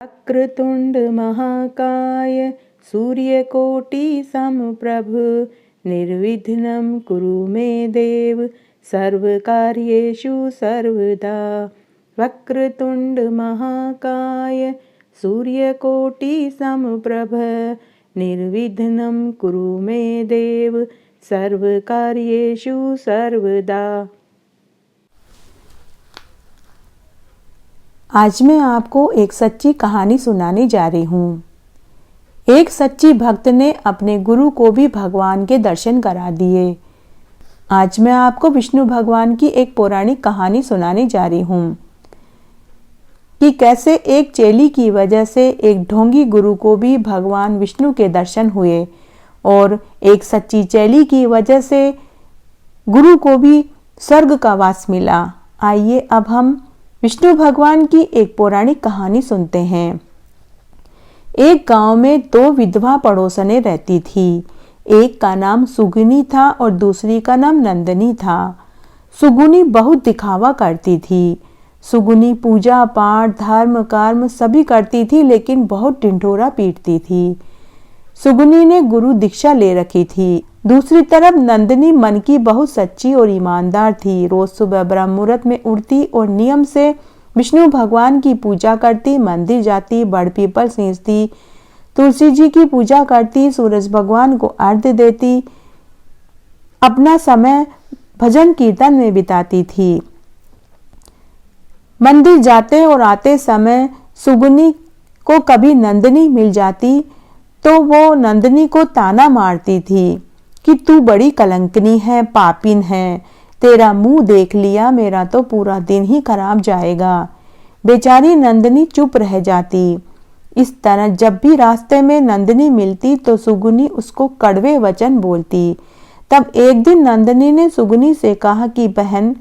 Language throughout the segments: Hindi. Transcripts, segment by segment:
वक्रतुंड महाकाय सूर्यकोटि समप्रभ निर्विघ्नं कुरु मे देव सर्वकार्येषु सर्वदा। वक्रतुंड महाकाय सूर्यकोटि समप्रभ निर्विघ्नं कुरु मे देव सर्वकार्येषु सर्वदा। आज मैं आपको एक सच्ची कहानी सुनाने जा रही हूँ। एक सच्ची भक्त ने अपने गुरु को भी भगवान के दर्शन करा दिए। आज मैं आपको विष्णु भगवान की एक पौराणिक कहानी सुनाने जा रही हूँ कि कैसे एक चेली की वजह से एक ढोंगी गुरु को भी भगवान विष्णु के दर्शन हुए और एक सच्ची चेली की वजह से गुरु को भी स्वर्ग का वास मिला। आइए अब हम विष्णु भगवान की एक पौराणिक कहानी सुनते हैं। एक गांव में दो विधवा पड़ोसनें रहती थी। एक का नाम सुगुनी था और दूसरी का नाम नंदनी था। सुगुनी बहुत दिखावा करती थी। सुगुनी पूजा पाठ धर्म कर्म सभी करती थी, लेकिन बहुत ढिंढोरा पीटती थी। सुगुनी ने गुरु दीक्षा ले रखी थी। दूसरी तरफ नंदनी मन की बहुत सच्ची और ईमानदार थी। रोज सुबह ब्रह्म मुहूर्त में उठती और नियम से विष्णु भगवान की पूजा करती, मंदिर जाती, बड़ पीपल सींचती, तुलसी जी की पूजा करती, सूरज भगवान को अर्घ्य देती, अपना समय भजन कीर्तन में बिताती थी। मंदिर जाते और आते समय सुगुनी को कभी नंदनी मिल जाती तो वो नंदनी को ताना मारती थी कि तू बड़ी कलंकनी है, पापिन है, तेरा मुंह देख लिया मेरा तो पूरा दिन ही खराब जाएगा। बेचारी नंदनी चुप रह जाती। इस तरह जब भी रास्ते में नंदनी मिलती तो सुगुनी उसको कड़वे वचन बोलती। तब एक दिन नंदनी ने सुगुनी से कहा कि बहन,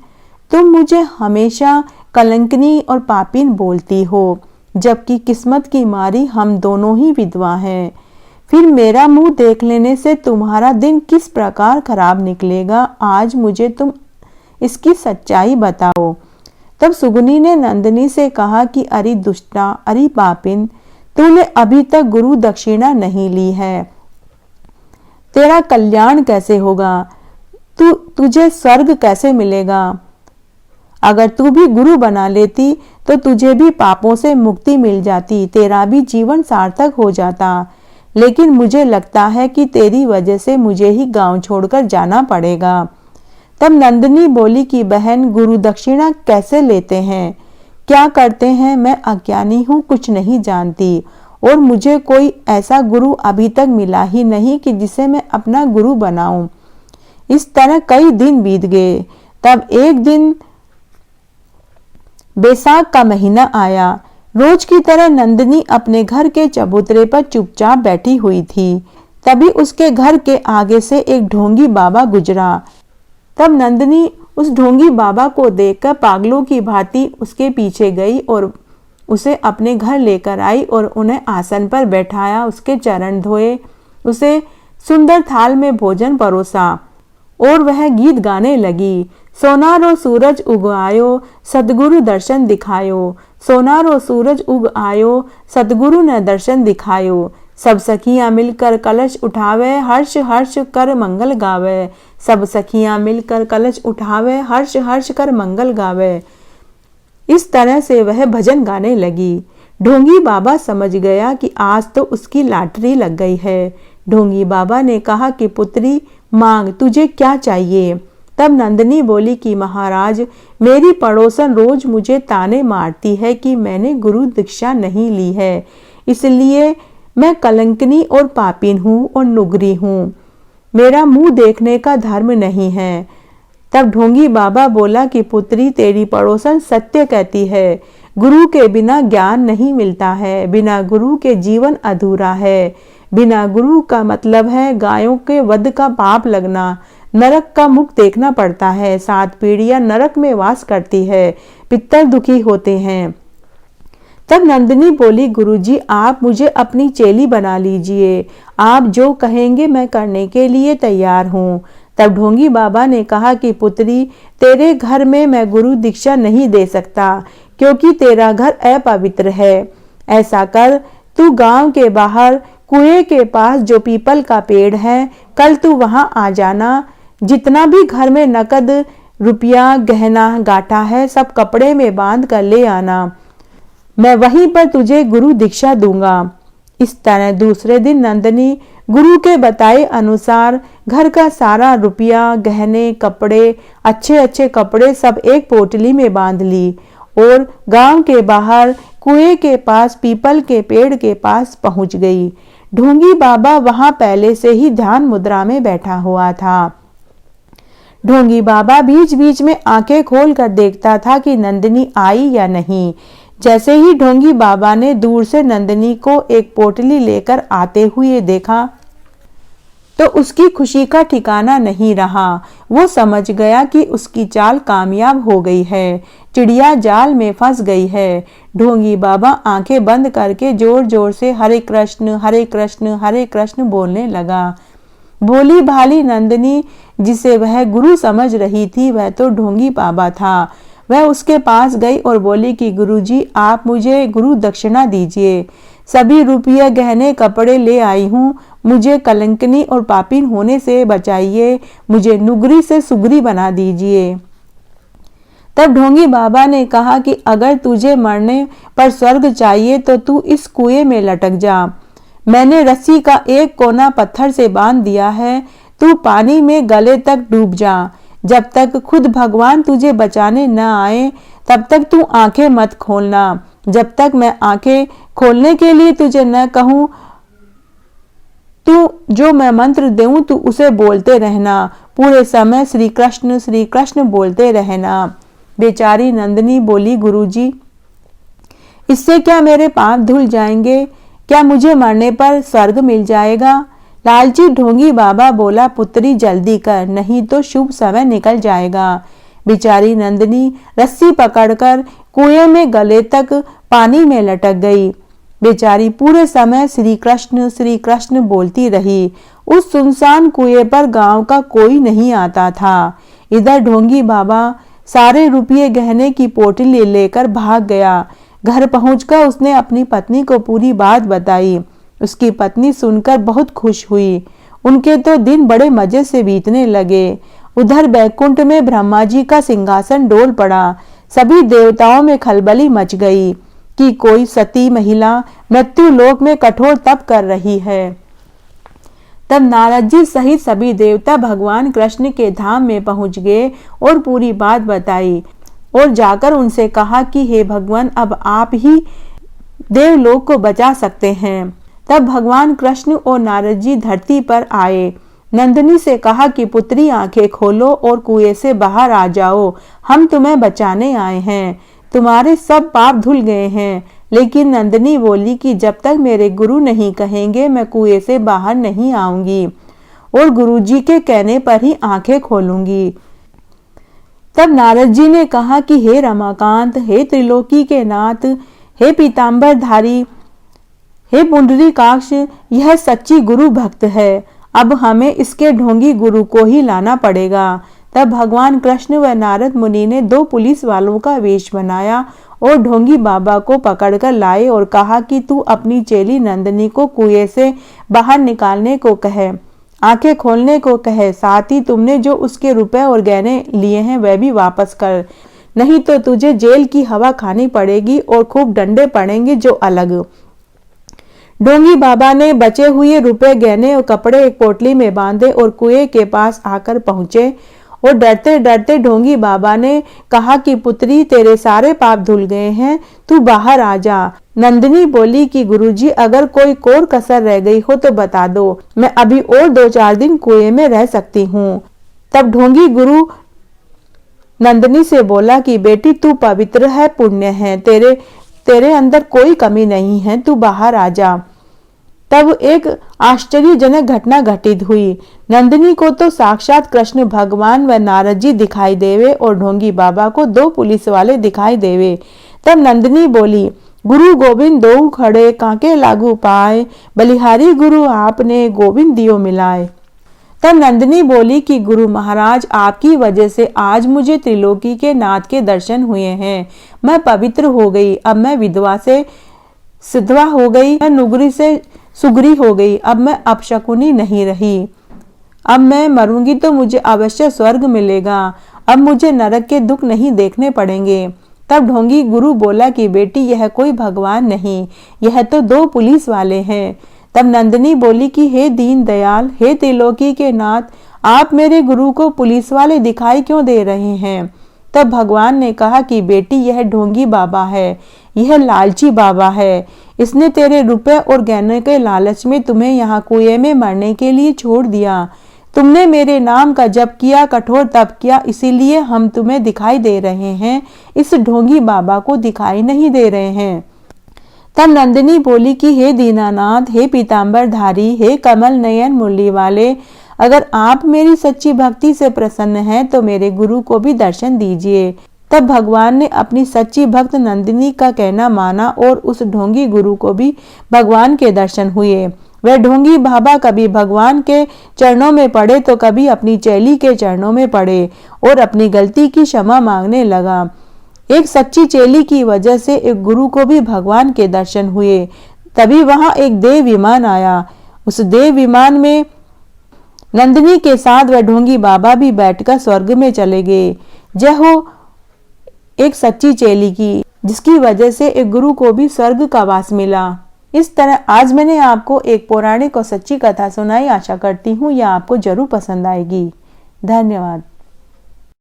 तुम मुझे हमेशा कलंकनी और पापिन बोलती हो, जबकि किस्मत की मारी हम दोनों ही विधवा हैं। फिर मेरा मुंह देख लेने से तुम्हारा दिन किस प्रकार खराब निकलेगा, आज मुझे तुम इसकी सच्चाई बताओ। तब सुगुनी ने नंदनी से कहा कि अरे दुष्टा, अरे पापिन, तूने अभी तक गुरु दक्षिणा नहीं ली है, तेरा कल्याण कैसे होगा, तुझे स्वर्ग कैसे मिलेगा। अगर तू भी गुरु बना लेती तो तुझे भी पापों से मुक्ति मिल जाती, तेरा भी जीवन सार्थक हो जाता। लेकिन मुझे लगता है कि तेरी वजह से मुझे ही गांव छोड़कर जाना पड़ेगा। तब नंदनी बोली कि बहन, गुरु दक्षिणा कैसे लेते हैं, क्या करते हैं, मैं अज्ञानी हूँ, कुछ नहीं जानती और मुझे कोई ऐसा गुरु अभी तक मिला ही नहीं कि जिसे मैं अपना गुरु बनाऊं। इस तरह कई दिन बीत गए। तब एक दिन बैसाख का महीना आया। रोज की तरह नंदनी अपने घर के चबूतरे पर चुपचाप बैठी हुई थी। तभी उसके घर के आगे से एक ढोंगी बाबा गुजरा। तब नंदनी उस ढोंगी बाबा को देखकर पागलों की भांति उसके पीछे गई और उसे अपने घर लेकर आई और उन्हें आसन पर बैठाया, उसके चरण धोए, उसे सुंदर थाल में भोजन परोसा और वह गीत गाने लगी। सोनारो सूरज उग आयो, सदगुरु दर्शन दिखायो, सोनारो सूरज उग आयो, सदगुरु ने दर्शन दिखायो। सब सखियां मिलकर कलश उठावे, हर्ष हर्ष कर मंगल गावे। सब सखियां मिलकर कलश उठावे, हर्ष हर्ष कर मंगल गावे। इस तरह से वह भजन गाने लगी। ढोंगी बाबा समझ गया कि आज तो उसकी लॉटरी लग गई है। ढोंगी बाबा ने कहा कि पुत्री मांग, तुझे क्या चाहिए। तब नंदनी बोली कि महाराज, मेरी पड़ोसन रोज मुझे ताने मारती है कि मैंने गुरु दीक्षा नहीं ली है, इसलिए मैं कलंकनी और पापिन हूँ और नुगरी हूँ, मेरा मुंह देखने का धर्म नहीं है। तब ढोंगी बाबा बोला कि पुत्री, तेरी पड़ोसन सत्य कहती है, गुरु के बिना ज्ञान नहीं मिलता है, बिना गुरु के जीवन अधूरा है। बिना गुरु का मतलब है गायों के वध का पाप लगना, नरक का मुख देखना पड़ता है, 7 पीढ़ियां नरक में वास करती है, पितर दुखी होते हैं। तब नंदनी बोली, गुरुजी आप मुझे अपनी चेली बना लीजिए, आप जो कहेंगे मैं करने के लिए तैयार हूँ। तब ढोंगी बाबा ने कहा कि पुत्री, तेरे घर में मैं गुरु दीक्षा नहीं दे सकता, क्योंकि तेरा घर अपवित्र है। ऐसा कर, तू गांव के बाहर कुएं के पास जो पीपल का पेड़ है, कल तू वहां आ जाना। जितना भी घर में नकद रुपया गहना गाटा है सब कपड़े में बांध कर ले आना। मैं वहीं पर तुझे गुरु दीक्षा दूंगा। इस तरह दूसरे दिन नंदिनी गुरु के बताए अनुसार घर का सारा रुपया, गहने, कपड़े, अच्छे अच्छे कपड़े सब एक पोटली में बांध ली और गांव के बाहर कुएं के पास पीपल के पेड़ के पास पहुंच गई। ढोंगी बाबा वहां पहले से ही ध्यान मुद्रा में बैठा हुआ था। ढोंगी बाबा बीच बीच में आंखें खोल कर देखता था कि नंदिनी आई या नहीं। जैसे ही ढोंगी बाबा ने दूर से नंदिनी को एक पोटली लेकर आते हुए देखा तो उसकी खुशी का ठिकाना नहीं रहा। वो समझ गया कि उसकी चाल कामयाब हो गई है, चिड़िया जाल में फंस गई है। ढोंगी बाबा आंखें बंद करके जोर जोर से हरे कृष्ण हरे कृष्ण हरे कृष्ण बोलने लगा। भोली भाली नंदिनी जिसे वह गुरु समझ रही थी वह तो ढोंगी बाबा था। वह उसके पास गई और बोली कि गुरुजी आप मुझे गुरु दक्षिणा दीजिए। सभी रुपये गहने कपड़े ले आई हूँ, मुझे कलंकनी और पापीन होने से बचाइए, मुझे नुगरी से सुगरी बना दीजिए। तब ढोंगी बाबा ने कहा कि अगर तुझे मरने पर स्वर्ग चाहिए तो तू इस कुएं में लटक जा। मैंने रस्सी का एक कोना पत्थर से बांध दिया है, तू पानी में गले तक डूब जा। जब तक खुद भगवान तुझे बचाने न आए तब तक तू आंखें मत खोलना। जब तक मैं आंखें खोलने के लिए तुझे न कहूं, तू जो मैं मंत्र दूं तू उसे बोलते रहना। पूरे समय श्री कृष्ण बोलते रहना। बेचारी नंदिनी बोली, गुरुजी इससे क्या मेरे पाप धुल जाएंगे? क्या मुझे मरने पर स्वर्ग मिल जाएगा? लालची ढोंगी बाबा बोला, पुत्री जल्दी कर, नहीं तो शुभ समय निकल जाएगा। बेचारी नंदिनी रस्सी पकड़कर कुएं में गले तक पानी में लटक गई। बेचारी पूरे समय श्री कृष्ण बोलती रही। उस सुनसान कुएं पर गांव का कोई नहीं आता था। इधर ढोंगी बाबा सारे रुपये गहने की पोटली लेकर भाग गया। घर पहुंचकर उसने अपनी पत्नी को पूरी बात बताई। उसकी पत्नी सुनकर बहुत खुश हुई। उनके तो दिन बड़े मजे से बीतने लगे। उधर बैकुंठ में ब्रह्मा जी का सिंहासन डोल पड़ा। सभी देवताओं में खलबली मच गई कि कोई सती महिला मृत्यु लोक में कठोर तप कर रही है। तब नारद जी सहित सभी देवता भगवान कृष्ण के धाम में पहुंच गए और पूरी बात बताई और जाकर उनसे कहा कि हे भगवान अब आप ही देवलोक को बचा सकते हैं। तब भगवान कृष्ण और नारद जी धरती पर आए। नंदिनी से कहा कि पुत्री आंखें खोलो और कुएं से बाहर आ जाओ, हम तुम्हें बचाने आए हैं, तुम्हारे सब पाप धुल गए हैं। लेकिन नंदिनी बोली कि जब तक मेरे गुरु नहीं कहेंगे मैं कुएं से बाहर नहीं आऊंगी और गुरुजी के कहने पर ही आंखें खोलूंगी। तब नारद जी ने कहा कि हे रमाकांत, हे त्रिलोकी के नाथ, हे पीतांबरधारी, हे पुंडरीकाक्ष, यह सच्ची गुरु भक्त है। अब हमें इसके ढोंगी गुरु को ही लाना पड़ेगा। तब भगवान कृष्ण व नारद मुनि ने 2 पुलिस वालों का वेश बनाया और ढोंगी बाबा को पकड़कर लाए और कहा कि तू अपनी चेली नंदिनी को कुएं से बाहर निकालने को कहे, आंखें खोलने को कहे, साथ ही तुमने जो उसके रुपए और गहने लिए हैं वह भी वापस कर, नहीं तो तुझे जेल की हवा खानी पड़ेगी और खूब डंडे पड़ेंगे जो अलग। ढोंगी बाबा ने बचे हुए रुपए, गहने और कपड़े एक पोटली में बांधे और कुएं के पास आकर पहुंचे और डरते डरते ढोंगी बाबा ने कहा कि पुत्री तेरे सारे पाप धुल गए हैं, तू बाहर आ जा। नंदिनी बोली कि गुरुजी अगर कोई कोर कसर रह गई हो तो बता दो, मैं अभी और 2-4 दिन कुएं में रह सकती हूँ। तब ढोंगी गुरु नंदिनी से बोला कि बेटी तू पवित्र है, पुण्य है, तेरे अंदर कोई कमी नहीं है, तू बाहर आ जा। तब एक आश्चर्यजनक घटना घटित हुई। नंदिनी को तो साक्षात कृष्ण भगवान व नारद जी दिखाई देवे और ढोंगी बाबा को 2 पुलिस वाले दिखाई देवे। तब नंदिनी बोली, गुरु गोविंद दो खड़े काके लागू पाए, बलिहारी गुरु आपने गोविंद दियो मिलाए। तब नंदिनी बोली कि गुरु महाराज आपकी वजह से आज मुझे त्रिलोकी के नाथ के दर्शन हुए हैं, मैं पवित्र हो गई। अब मैं विधवा से सिद्धवा हो गई, मैं नुगरी से सुगरी हो गई, अब मैं अपशकुनी नहीं रही। अब मैं मरूंगी तो मुझे अवश्य स्वर्ग मिलेगा, अब मुझे नरक के दुख नहीं देखने पड़ेंगे। तब ढोंगी गुरु बोला कि बेटी यह कोई भगवान नहीं, यह तो दो पुलिस वाले हैं। तब नंदिनी बोली कि हे दीन दयाल, हे त्रिलोकी के नाथ, आप मेरे गुरु को पुलिस वाले दिखाई क्यों दे रहे हैं? तब भगवान ने कहा कि बेटी यह ढोंगी बाबा है, यह लालची बाबा है। इसने तेरे रुपए और गहने के लालच में तुम्हें यहाँ कुएं में मरने के लिए छोड़ दिया। तुमने मेरे नाम का जप किया, कठोर तप किया, इसीलिए हम तुम्हें दिखाई दे रहे हैं, इस ढोंगी बाबा को दिखाई नहीं दे रहे हैं। तब नंदिनी बोली कि हे दीनानाथ, हे पीतांबरधारी, हे कमल नयन मुरली वाले, अगर आप मेरी सच्ची भक्ति से प्रसन्न हैं तो मेरे गुरु को भी दर्शन दीजिए। तब भगवान ने अपनी सच्ची भक्त नंदिनी का कहना माना और उस ढोंगी गुरु को भी भगवान के दर्शन हुए। वह ढोंगी बाबा कभी भगवान के चरणों में पड़े तो कभी अपनी चेली के चरणों में पड़े और अपनी गलती की क्षमा मांगने लगा। एक सच्ची चेली की वजह से एक गुरु को भी भगवान के दर्शन हुए। तभी वहां एक देव विमान आया। उस देव विमान में नंदिनी के साथ वह ढोंगी बाबा भी बैठकर स्वर्ग में चले गए। जय हो एक सच्ची चेली की, जिसकी वजह से एक गुरु को भी स्वर्ग का वास मिला। इस तरह आज मैंने आपको एक पौराणिक और सच्ची कथा सुनाई। आशा करती हूँ यह आपको जरूर पसंद आएगी। धन्यवाद।